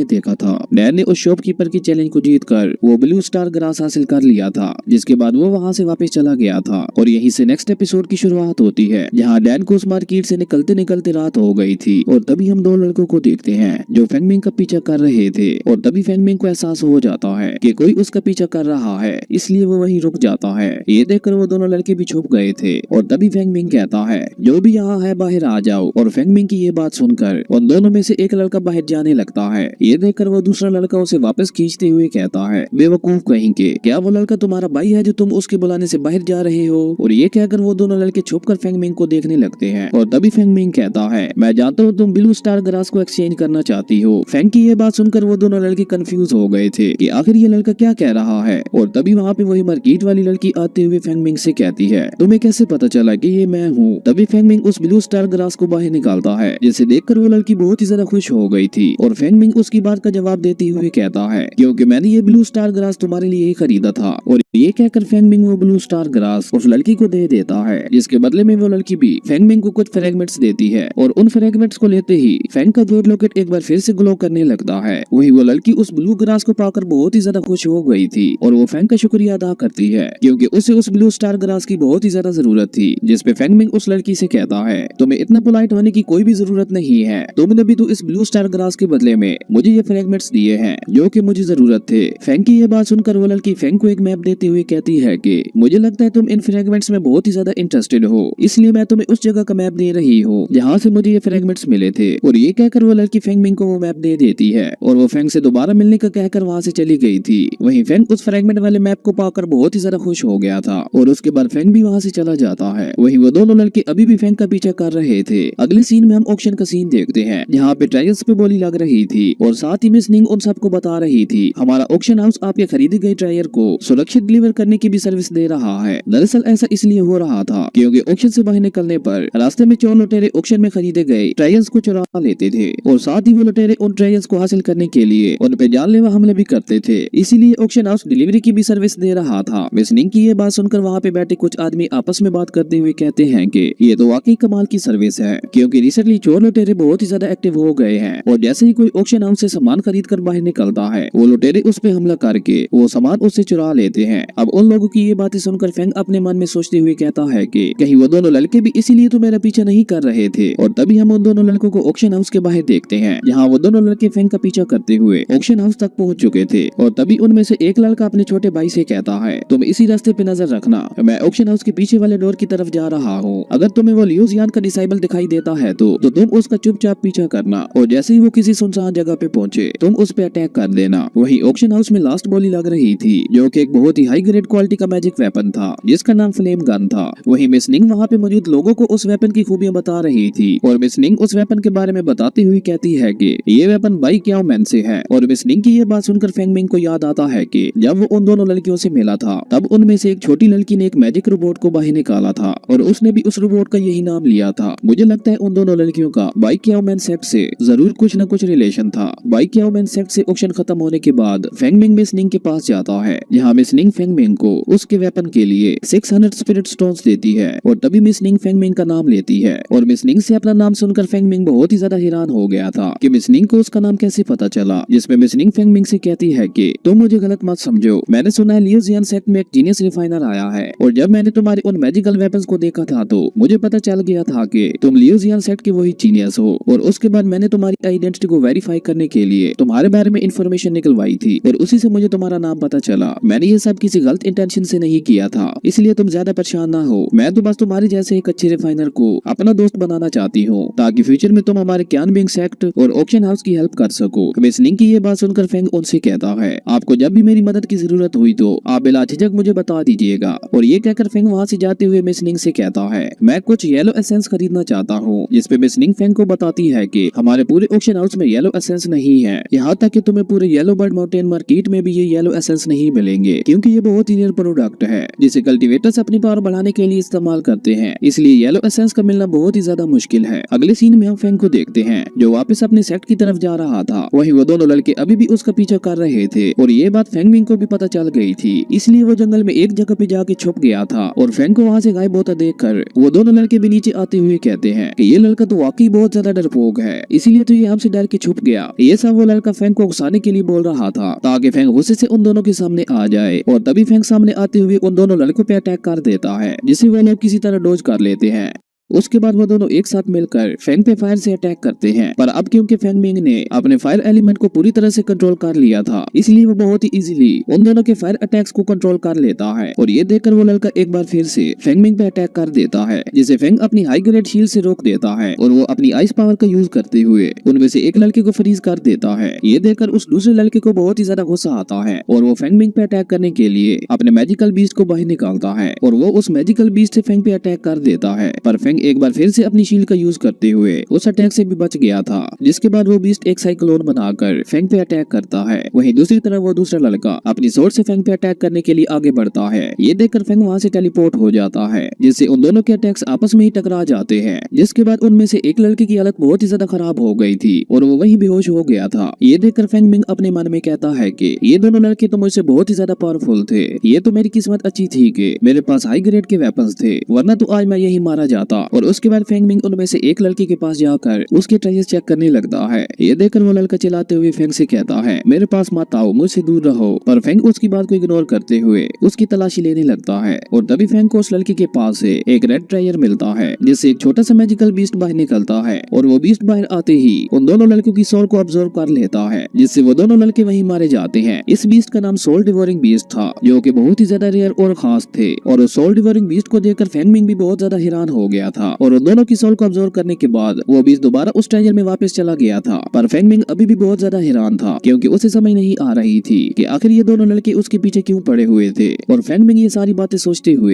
देखा था। डैन ने उस शॉपकीपर की चैलेंज को जीतकर वो ब्लू स्टार ग्रास हासिल कर लिया था, जिसके बाद वो वहाँ से वापस चला गया था। और यहीं से नेक्स्ट एपिसोड की शुरुआत होती है, जहाँ डैन को उस मार्केट से निकलते निकलते रात हो गई थी। और तभी हम दो लड़कों को देखते हैं जो फेंगमिंग का पीछा कर रहे थे। और तभी फेंगमिंग को एहसास हो जाता है कि कोई उसका पीछा कर रहा है, इसलिए वो वहीं रुक जाता है। ये देखकर वो दोनों लड़के भी छुप गए थे। और तभी फेंगमिंग कहता है जो भी यहाँ है बाहर आ जाओ। और फेंगमिंग की ये बात सुनकर उन दोनों में से एक लड़का बाहर जाने लगता है। ये देखकर वो दूसरा लड़का उसे वापस खींचते हुए कहता है बेवकूफ कहीं के, क्या वो लड़का तुम्हारा भाई है जो तुम उसके बुलाने से बाहर जा रहे हो। और ये कहकर वो दोनों लड़के छुपकर फेंगमिंग को देखने लगते हैं। और तभी फेंगमिंग कहता है मैं जानता हूँ तुम ब्लू स्टार ग्रास को एक्सचेंज करना चाहती हो। फेंग की ये बात सुनकर वो दोनों लड़के कंफ्यूज हो गए थे कि आखिर ये लड़का क्या कह रहा है। और तभी वहाँ पे वही मार्केट वाली लड़की आते हुए फेंगमिंग से कहती है तुम्हें कैसे पता चला कि ये मैं हूँ। तभी फेंगमिंग उस ब्लू स्टार ग्रास को बाहर निकालता है, जिसे देखकर वो लड़की बहुत ही ज्यादा खुश हो गई थी। और फेंगमिंग उसकी बात का जवाब देते हुए कहता है क्योंकि मैंने ये ब्लू स्टार ग्रास तुम्हारे लिए ही खरीदा था। और ये कहकर फेंगमिंग वो ब्लू स्टार ग्रास उस लड़की को दे देता है, जिसके बदले में वो लड़की भी फेंगमिंग को कुछ फ्रेगमेंट्स देती है। और उन फ्रेगमेंट्स को लेते ही फेंग का जोड़ लॉकेट एक बार फिर से ग्लो करने लगता है। वही वो लड़की उस ब्लू ग्रास को पाकर बहुत ही ज्यादा खुश हो गई थी। और वो फेंग का शुक्रिया अदा करती है क्योंकि उसे उस ब्लू स्टार ग्रास की बहुत ही ज्यादा जरूरत थी। जिसपे फेंगमिंग उस लड़की से कहता है तुम्हें इतना पोलाइट होने की कोई भी जरूरत नहीं है, तुमने भी तो इस ब्लू स्टार ग्रास के बदले में मुझे ये फ्रेगमेंट्स दिए हैं जो कि मुझे जरूरत थे। फेंग की ये बात सुनकर वो लड़की फेंग को एक मैप देते हुए कहती है कि मुझे लगता है तुम इन फ्रेगमेंट्स में बहुत ही ज्यादा इंटरेस्टेड हो, इसलिए मैं तुम्हें उस जगह का मैप दे रही हूँ जहाँ से मुझे ये फ्रेगमेंट्स मिले थे। और ये कहकर वो लड़की फेंगमिंग को वो मैप दे देती है और वो फेंग से दोबारा मिलने का कहकर वहाँ से चली गई थी। वहीं फेंग उस फ्रेगमेंट वाले मैप को पाकर बहुत ही ज्यादा खुश हो गया था और उसके बाद फेंग भी वहाँ से चला जाता है। वहीं वो दोनों लड़के अभी भी फेंग का पीछा कर रहे थे। अगले सीन में हम ऑक्शन का सीन देखते हैं, जहाँ पे ट्रायल्स पे बोली लग रही थी और साथ ही मिस निंग उन सबको बता रही थी हमारा ऑक्शन हाउस आपके खरीदे गए ट्रायर को सुरक्षित डिलीवर करने की भी सर्विस दे रहा है। दरअसल ऐसा इसलिए हो रहा था क्योंकि ऑक्शन से बाहर निकलने पर रास्ते में चोर लुटेरे ऑक्शन में खरीदे गए ट्रायल्स को चुरा लेते थे और साथ ही वो लुटेरे उन ट्रायल्स को हासिल करने के लिए उन पे जानलेवा हमले भी करते थे। इसीलिए ऑक्शन हाउस डिलीवरी की भी सर्विस दे रहा था। मिस निंग की ये बात सुनकर वहाँ पे बैठे कुछ आदमी आपस में बात करते हुए कहते हैं कि ये तो वाकई कमाल की सर्विस है, क्योंकि रिसेंटली चोर लुटेरे बहुत ही ज्यादा एक्टिव हो गए हैं और जैसे ही कोई ऑक्शन हाउस से सामान खरीद कर बाहर निकलता है वो लुटेरे उस पे हमला करके वो सामान उससे चुरा लेते हैं। अब उन लोगों की ये बातें सुनकर फेंग अपने मन में सोचते हुए कहता है कि कहीं वो दोनों लड़के भी इसीलिए तो मेरा पीछा नहीं कर रहे थे। और तभी हम उन दोनों लड़कों को ऑक्शन हाउस के बाहर देखते हैं, जहाँ वो दोनों लड़के फेंग का पीछा करते हुए ऑक्शन हाउस तक पहुँच चुके थे। और तभी उनमें से एक लड़का अपने छोटे भाई से कहता है तुम इसी रास्ते पे नजर रखना, मैं ऑक्शन हाउस के पीछे वाले डोर की तरफ जा रहा हूँ। अगर तुम्हें वो लियोजियान का डिसाइबल दिखाई देता है तो तुम उसका चुपचाप पीछा करना और जैसे ही वो किसी सुनसान जगह पे पहुंचे तुम उस पे अटैक कर देना। वही ऑक्शन हाउस में लास्ट बोली लग रही थी, जो कि एक बहुत ही हाई ग्रेड क्वालिटी का मैजिक वेपन था जिसका नाम फ्लेम गन था। वही मिस निंग वहाँ पे मौजूद लोगों को उस वेपन की खूबियां बता रही थी और मिस निंग उस वेपन के बारे में बताते हुए कहती है कि ये वेपन बाई क्याओ मैन से है। और मिस निंग की ये बात सुनकर फेंगमिंग को याद आता है कि जब वो उन दोनों लड़कियों से मिला था तब उनमें से एक छोटी लड़की ने एक मैजिक रोबोट को बाहर निकाला था और उसने भी उस रोबोट का यही नाम लिया था। मुझे लगता है उन दोनों लड़कियों का बाई क्याओ मैन सेक्ट से जरूर कुछ न कुछ रिलेशन था। बाई क्याओ मैन सेक्ट से ऑक्शन खत्म होने के बाद फेंगमिंग मिस निंग के पास जाता है, जहाँ मिस निंग फेंगमिंग को उसके वेपन के लिए 600 स्पिरिट स्टोन्स देती है। और तभी मिस निंग फेंगमिंग का नाम लेती है और मिस निंग से अपना नाम सुनकर फेंगमिंग बहुत ही ज्यादा हैरान हो गया था कि मिस निंग को उसका नाम कैसे पता चला। जिसमें मिस निंग फेंगमिंग से कहती है कि तुम मुझे गलत मत समझो, मैंने सुना है लियोजियन सेक्ट में एक जीनियस रिफाइनर आया है और जब मैंने तुम्हारे उन मैजिकल वेपन्स को देखा था तो मुझे पता चल गया था कि तुम लियोजियन सेक्ट के वही जीनियस हो। और उसके बाद मैंने तुम्हारी आइडेंटिटी को वेरीफाई करने के लिए तुम्हारे बारे में इंफॉर्मेशन निकलवाई थी और उसी से मुझे तुम्हारा नाम पता चला। मैंने ये सब किसी गलत इंटेंशन से नहीं किया था, इसलिए तुम ज्यादा परेशान ना हो। मैं तो बस तुम्हारे जैसे एक अच्छे रिफाइनर को अपना दोस्त बनाना चाहती हूँ ताकि फ्यूचर में तुम हमारे क्यानबिंग सेक्ट और ऑक्शन हाउस की हेल्प कर सको। मिस निंग की ये बात सुनकर फेंग उनसे कहता है आपको जब भी मेरी मदद की जरूरत हुई तो आप बिला झिझक मुझे बता दीजिएगा। और ये कहकर फेंग वहाँ से जाते हुए मिस निंग से कहता है मैं कुछ येलो एसेंस खरीदना चाहता हूँ। जिसपे मिस निंग फेंग को बताती है कि हमारे पूरे ऑक्शन हाउस में येलो एसेंस नहीं है, यहाँ तक कि तुम्हें पूरे येलो बर्ड माउंटेन मार्केट में भी ये येलो एसेंस नहीं मिलेंगे क्योंकि ये बहुत ही रेयर प्रोडक्ट है जिसे कल्टीवेटर्स अपनी पावर बढ़ाने के लिए इस्तेमाल करते हैं, इसलिए येलो एसेंस का मिलना बहुत ही ज्यादा मुश्किल है। अगले सीन में हम फेंग को देखते हैं जो वापस अपने सेक्ट की तरफ जा रहा था। वहीं वो दोनों लड़के अभी भी उसका पीछा कर रहे थे और ये बात फेंगमिंग को भी पता चल गई थी, इसलिए वो जंगल में एक जगह पे जाके छुप गया था। और फेंग को वहाँ से गायब होता देखकर वो दोनों लड़के भी नीचे आते हुए कहते हैं कि ये लड़का तो वाकई बहुत ज्यादा डरपोक है, इसीलिए तो ये हमसे डर के छुप गया। ये ये सब वो लड़का फेंग को उकसाने के लिए बोल रहा था ताकि फेंग गुस्से से उन दोनों के सामने आ जाए, और तभी फेंग सामने आते हुए उन दोनों लड़कों पे अटैक कर देता है, जिसे वो लोग किसी तरह डोज कर लेते हैं। उसके बाद वो दोनों एक साथ मिलकर फेंग पे फायर से अटैक करते हैं, पर अब क्योंकि फेंग मिंग ने अपने फायर एलिमेंट को पूरी तरह से कंट्रोल कर लिया था, इसलिए वो बहुत ही इजीली उन दोनों के फायर अटैक्स को कंट्रोल कर लेता है। और ये देखकर वो लड़का एक बार फिर से फेंग मिंग पे अटैक कर देता है, जिसे फेंग अपनी हाई ग्रेड शील्ड से रोक देता है, और वो अपनी आइस पावर का यूज करते हुए उनमें से एक लड़के को फ्रीज कर देता है। ये देखकर उस दूसरे लड़के को बहुत ही ज्यादा गुस्सा आता है, और वो फेंग मिंग पे अटैक करने के लिए अपने मैजिकल बीस्ट को बाहर निकालता है, और वो उस मैजिकल बीस्ट से फेंग पे अटैक कर देता है। पर फेंग एक बार फिर से अपनी शील्ड का यूज करते हुए उस अटैक से भी बच गया था, जिसके बाद वो बीस्ट एक साइक्लोन बनाकर फेंग पे अटैक करता है। वहीं दूसरी तरफ वो दूसरा लड़का अपनी स्वॉर्ड से फेंग पे अटैक करने के लिए आगे बढ़ता है। ये देखकर फेंग वहां से टेलीपोर्ट हो जाता है, जिससे उन दोनों के अटैक्स आपस में ही टकरा जाते हैं, जिसके बाद उनमें से एक लड़के की हालत बहुत ही ज्यादा खराब हो गई थी और वो वहीं बेहोश हो गया था। ये देखकर फेंग मिंग अपने मन में कहता है कि ये दोनों लड़के तो मुझसे बहुत ही ज्यादा पावरफुल थे, ये तो मेरी किस्मत अच्छी थी कि मेरे पास हाई ग्रेड के वेपन्स थे, वरना तो आज मैं यही मारा जाता। और उसके बाद फेंग मिंग उनमें से एक लड़के के पास जाकर उसके ट्रेजर चेक करने लगता है। ये देखकर वो लड़का चिल्लाते हुए फेंग से कहता है, मेरे पास मत आओ, मुझसे दूर रहो। पर फेंग उसकी बात को इग्नोर करते हुए उसकी तलाशी लेने लगता है, और तभी फेंग को उस लड़के के पास से एक रेड ट्रेजर मिलता है, जिससे एक छोटा सा मैजिकल बीस्ट बाहर निकलता है, और वो बीस्ट बाहर आते ही उन दोनों लड़कों की सोल को अब्सॉर्ब कर लेता है, जिससे वो दोनों लड़के वहीं मारे जाते हैं। इस बीस्ट का नाम सोल डिवोरिंग बीस्ट था, जो कि बहुत ही ज्यादा रेयर और खास थे, और उस सोल डिवोरिंग बीस्ट को देखकर फेंग मिंग भी बहुत ज्यादा हैरान हो गया था, और उन दोनों की सोल को अब्सॉर्ब करने के बाद वो बीस्ट दोबारा उस ट्रेजर में वापस चला गया था। पर फेंग मिंग अभी भी बहुत ज्यादा हैरान था, क्योंकि उसे समझ नहीं आ रही थी कि आखिर ये दोनों लड़के उसके पीछे क्यों पड़े हुए थे। और फेंग मिंग ये सारी बातें सोचते हुए